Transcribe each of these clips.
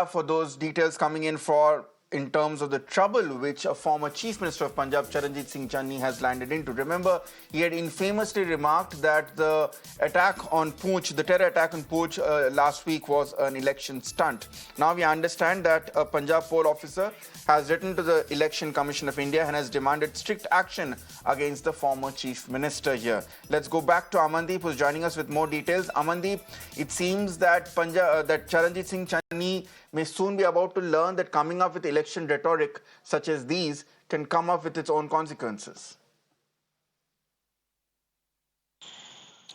for those details coming in terms of the trouble which a former Chief Minister of Punjab, Charanjit Singh Channi, has landed into. Remember, he had infamously remarked that the attack on Poonch, the terror attack on Poonch last week was an election stunt. Now we understand that a Punjab poll officer has written to the Election Commission of India and has demanded strict action against the former Chief Minister here. Let's go back to Amandeep, who's joining us with more details. Amandeep, it seems that that Charanjit Singh Channi may soon be about to learn that coming up with election rhetoric such as these can come up with its own consequences.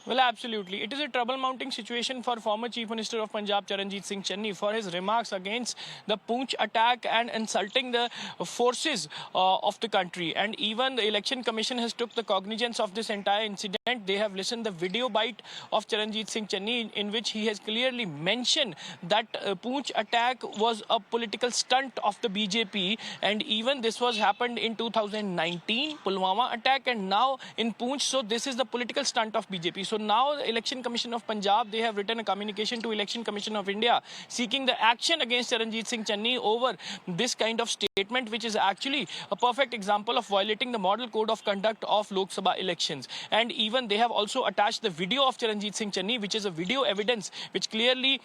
Well, absolutely. It is a trouble-mounting situation for former Chief Minister of Punjab, Charanjit Singh Channi, for his remarks against the Poonch attack and insulting the forces of the country. And even the Election Commission has took the cognizance of this entire incident. They have listened the video bite of Charanjit Singh Channi, in which he has clearly mentioned that Poonch attack was a political stunt of the BJP. And even this was happened in 2019, Pulwama attack, and now in Poonch. So this is the political stunt of BJP. So now the Election Commission of Punjab, they have written a communication to Election Commission of India seeking the action against Charanjit Singh Channi over this kind of statement, which is actually a perfect example of violating the model code of conduct of Lok Sabha elections. And even they have also attached the video of Charanjit Singh Channi, which is a video evidence which clearly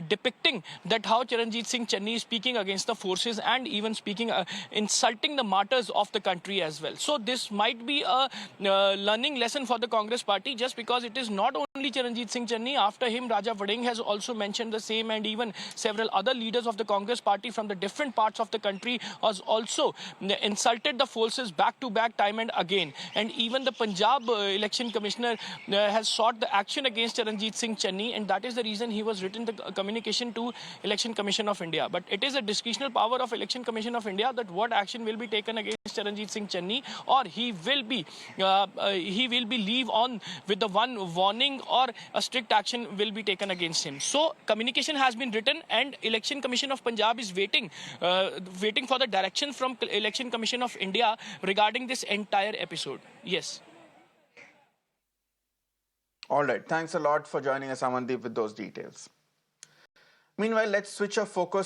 depicting that how Charanjit Singh Channi is speaking against the forces and even speaking insulting the martyrs of the country as well. So this might be a learning lesson for the Congress party, just because it is not only Charanjit Singh Channi. After him, Raja Vading has also mentioned the same, and even several other leaders of the Congress party from the different parts of the country has also insulted the forces back to back, time and again. And even the Punjab election commissioner has sought the action against Charanjit Singh Channi, and that is the reason he was written the communication to Election Commission of India. But it is a discretional power of Election Commission of India that what action will be taken against Charanjit Singh Channi, or he will be leave on with the one warning, or a strict action will be taken against him. So communication has been written, and Election Commission of Punjab is waiting for the direction from Election Commission of India regarding this entire episode. Yes. All right. Thanks a lot for joining us, Amandeep, with those details. Meanwhile, let's switch our focus